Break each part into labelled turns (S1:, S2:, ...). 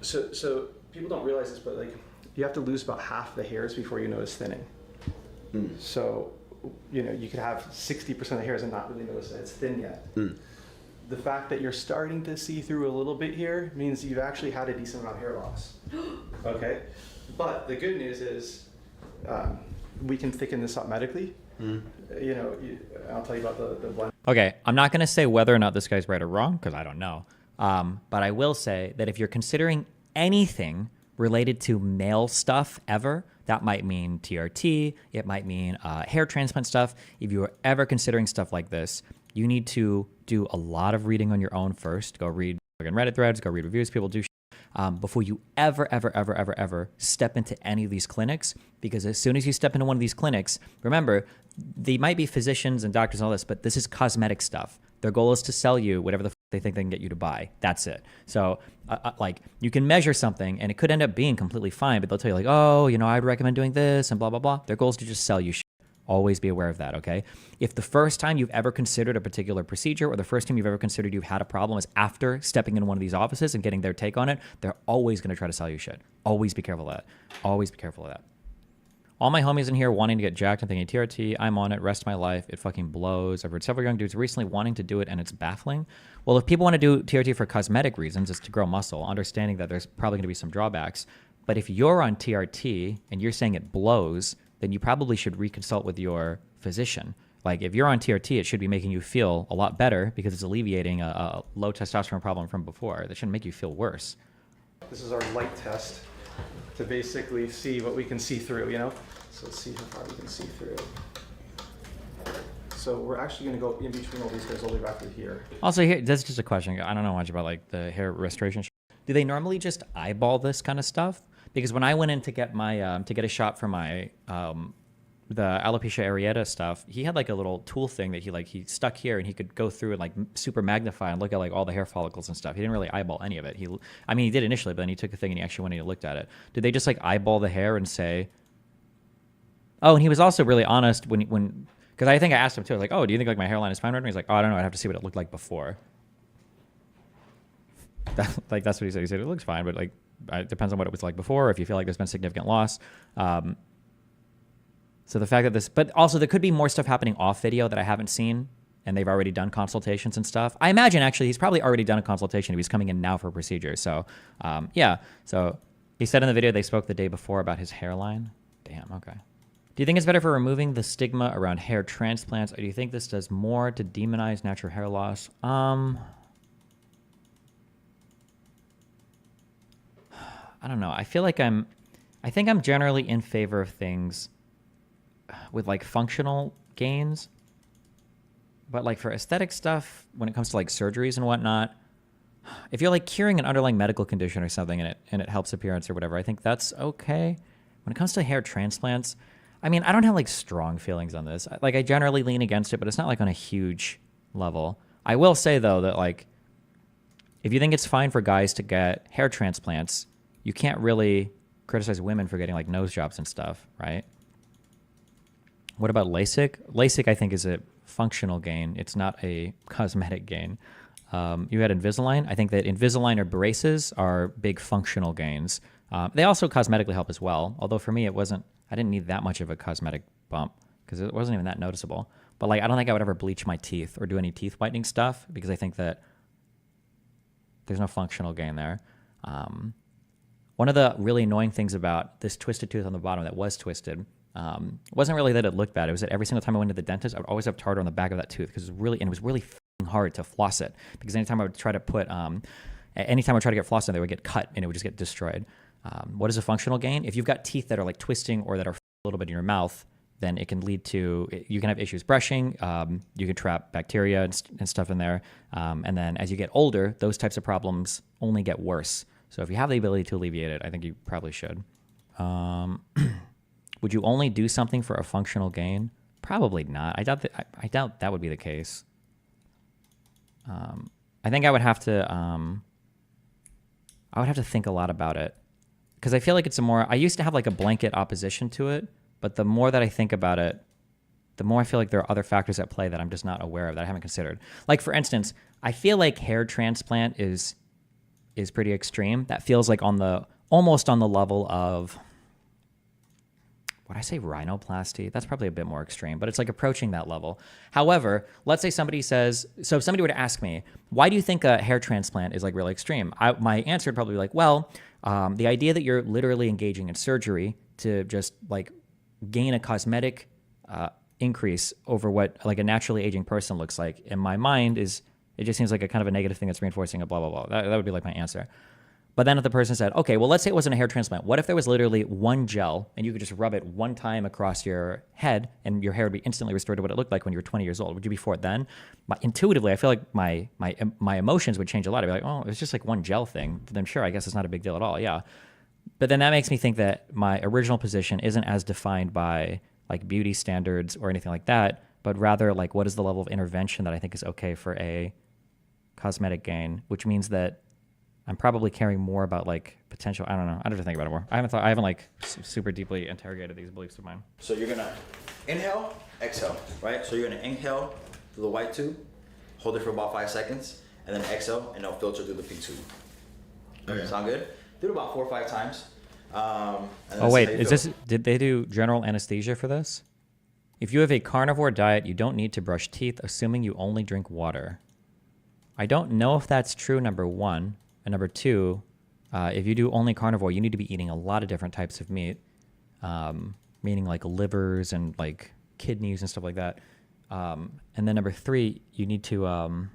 S1: So people don't realize this, but like you have to lose about half the hairs before you notice thinning. So, you know, you could have 60% of hairs and not really notice that it's thin yet. The fact that you're starting to see through a little bit here means you've actually had a decent amount of hair loss. Okay, but the good news is we can thicken this up medically. You know, I'll tell you about the blend.
S2: Okay, I'm not going to say whether or not this guy's right or wrong because I don't know. But I will say that if you're considering anything related to male stuff ever, that might mean TRT, it might mean hair transplant stuff. If you are ever considering stuff like this, you need to do a lot of reading on your own first. Go read Reddit threads, go read reviews, people do before you ever step into any of these clinics. Because as soon as you step into one of these clinics, remember, they might be physicians and doctors and all this, but this is cosmetic stuff. Their goal is to sell you whatever the they think they can get you to buy. That's it. So like you can measure something and it could end up being completely fine, but they'll tell you like, oh, you know, I'd recommend doing this and blah, blah, blah. Their goal is to just sell you shit. Always be aware of that, okay? If the first time you've ever considered a particular procedure or the first time you've ever considered you've had a problem is after stepping into one of these offices and getting their take on it, they're always going to try to sell you shit. Always be careful of that. Always be careful of that. All my homies in here wanting to get jacked and thinking TRT, I'm on it, rest of my life, it fucking blows. I've heard several young dudes recently wanting to do it and it's baffling. Well, if people want to do TRT for cosmetic reasons, it's to grow muscle, understanding that there's probably going to be some drawbacks. But if you're on TRT and you're saying it blows, then you probably should reconsult with your physician. Like if you're on TRT, it should be making you feel a lot better because it's alleviating a low testosterone problem from before. That shouldn't make you feel worse.
S1: This is our light test to basically see what we can see through, you know? So let's see how far we can see through. So we're actually going to go in between all these guys all the way back to here.
S2: Also, here, that's just a question. I don't know much about like the hair restoration. Do they normally just eyeball this kind of stuff? Because when I went in to get my to get a shot for my the alopecia areata stuff, he had like a little tool thing that he stuck here and he could go through and like super magnify and look at like all the hair follicles and stuff. He didn't really eyeball any of it. I mean, he did initially, but then he took a thing and he actually went and he looked at it. Did they just like eyeball the hair and say? Oh, and he was also really honest when because I think I asked him too. I was like, oh, do you think like my hairline is fine right now? He's like, oh, I don't know. I'd have to see what it looked like before. Like that's what he said. He said it looks fine, but like it depends on what it was like before. If you feel like there's been significant loss. So the fact that this, but also there could be more stuff happening off video that I haven't seen, and they've already done consultations and stuff. I imagine actually he's probably already done a consultation if he's coming in now for a procedure. So yeah. So he said in the video they spoke the day before about his hairline. Damn. Okay. Do you think it's better for removing the stigma around hair transplants, or do you think this does more to demonize natural hair loss? I don't know. I feel like I think I'm generally in favor of things with like functional gains, but like for aesthetic stuff, when it comes to like surgeries and whatnot, if you're like curing an underlying medical condition or something and it helps appearance or whatever, I think that's okay. When it comes to hair transplants, I mean, I don't have like strong feelings on this. Like I generally lean against it, but it's not like on a huge level. I will say though that like, if you think it's fine for guys to get hair transplants, you can't really criticize women for getting like nose jobs and stuff, right? What about LASIK? LASIK, I think, is a functional gain. It's not a cosmetic gain. You had Invisalign. I think that Invisalign or braces are big functional gains. They also cosmetically help as well. Although for me, I didn't need that much of a cosmetic bump because it wasn't even that noticeable. But like, I don't think I would ever bleach my teeth or do any teeth whitening stuff because I think that there's no functional gain there. One of the really annoying things about this twisted tooth on the bottom that was twisted wasn't really that it looked bad. It was that every single time I went to the dentist, I would always have tartar on the back of that tooth because it was really hard to floss it. Because anytime I would try to get floss in, they would get cut and it would just get destroyed. What is a functional gain? If you've got teeth that are like twisting or that are a little bit in your mouth, then it can lead to, you can have issues brushing, you can trap bacteria and stuff in there. And then as you get older, those types of problems only get worse. So if you have the ability to alleviate it, I think you probably should. Would you only do something for a functional gain? Probably not. I doubt that would be the case. I think I would have to think a lot about it. Because I feel like I used to have like a blanket opposition to it, but the more that I think about it, the more I feel like there are other factors at play that I'm just not aware of, that I haven't considered. Like for instance, I feel like hair transplant is is pretty extreme. That feels like almost on the level of, would I say rhinoplasty? That's probably a bit more extreme, but it's like approaching that level. However, let's say somebody says, so if somebody were to ask me, why do you think a hair transplant is like really extreme? My answer would probably be like, well, the idea that you're literally engaging in surgery to just like gain a cosmetic increase over what like a naturally aging person looks like, in my mind it just seems like a kind of a negative thing that's reinforcing a blah, blah, blah. That would be like my answer. But then if the person said, okay, well, let's say it wasn't a hair transplant. What if there was literally one gel and you could just rub it one time across your head and your hair would be instantly restored to what it looked like when you were 20 years old? Would you be for it then? Intuitively, I feel like my emotions would change a lot. I'd be like, oh, it's just like one gel thing. Then sure, I guess it's not a big deal at all. Yeah. But then that makes me think that my original position isn't as defined by like beauty standards or anything like that, but rather like what is the level of intervention that I think is okay for a cosmetic gain, which means that I'm probably caring more about like potential. I don't know. I'd have to think about it more. I haven't like super deeply interrogated these beliefs of mine.
S3: So you're gonna inhale, exhale, right? So you're gonna inhale through the white tube, hold it for about 5 seconds, and then exhale, and it'll filter through the pink tube. Okay. Sound good? Do it about 4 or 5 times. Oh
S2: wait, did they do general anesthesia for this? If you have a carnivore diet, you don't need to brush teeth, assuming you only drink water. I don't know if that's true, number one. And number two, if you do only carnivore, you need to be eating a lot of different types of meat, meaning like livers and like kidneys and stuff like that. And then number three, you need to,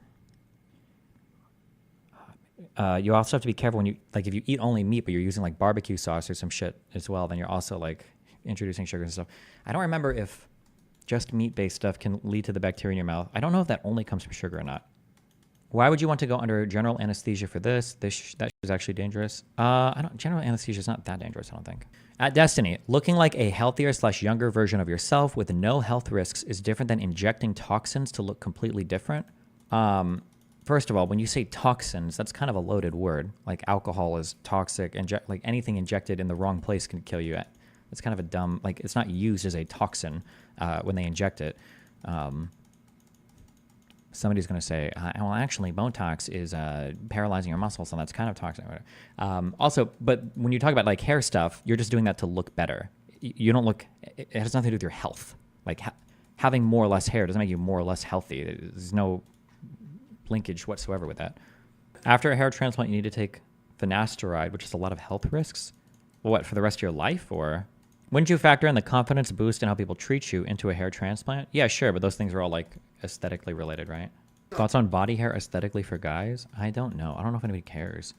S2: you also have to be careful when you, like if you eat only meat, but you're using like barbecue sauce or some shit as well, then you're also like introducing sugars and stuff. I don't remember if just meat-based stuff can lead to the bacteria in your mouth. I don't know if that only comes from sugar or not. Why would you want to go under general anesthesia for this? That is actually dangerous. General anesthesia is not that dangerous, I don't think. At Destiny, looking like a healthier/younger version of yourself with no health risks is different than injecting toxins to look completely different. First of all, when you say toxins, that's kind of a loaded word. Like alcohol is toxic, like anything injected in the wrong place can kill you. It's kind of a dumb, like it's not used as a toxin when they inject it. Somebody's going to say, well, actually, Botox is paralyzing your muscles, so that's kind of toxic. Also, but when you talk about like hair stuff, you're just doing that to look better. You don't look, it has nothing to do with your health. Like having more or less hair doesn't make you more or less healthy. There's no linkage whatsoever with that. After a hair transplant, you need to take finasteride, which is a lot of health risks. Well, what, for the rest of your life, or? Wouldn't you factor in the confidence boost and how people treat you into a hair transplant? Yeah, sure, but those things are all like aesthetically related, right? Thoughts on body hair aesthetically for guys? I don't know. I don't know if anybody cares.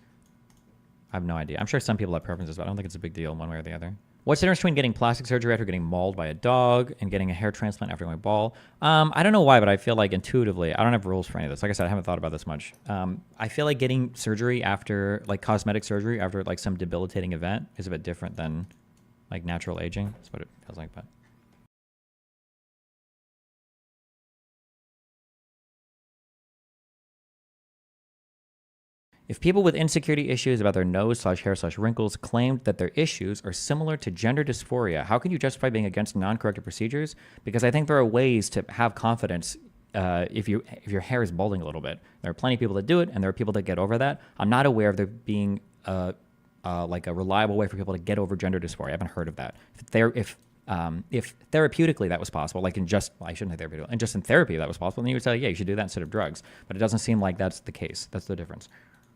S2: I have no idea. I'm sure some people have preferences, but I don't think it's a big deal one way or the other. What's the difference between getting plastic surgery after getting mauled by a dog and getting a hair transplant after going bald? I don't know why, but I feel like intuitively, I don't have rules for any of this. Like I said, I haven't thought about this much. I feel like getting surgery after, like cosmetic surgery after like some debilitating event is a bit different than like natural aging. That's what it feels like, but. If people with insecurity issues about their nose/hair/wrinkles claimed that their issues are similar to gender dysphoria, how can you justify being against non-corrective procedures? Because I think there are ways to have confidence if your hair is balding a little bit. There are plenty of people that do it, and there are people that get over that. I'm not aware of there being like a reliable way for people to get over gender dysphoria. I haven't heard of that. If therapeutically that was possible, like I shouldn't say therapeutically, and just in therapy that was possible, then you would say, yeah, you should do that instead of drugs. But it doesn't seem like that's the case. That's the difference.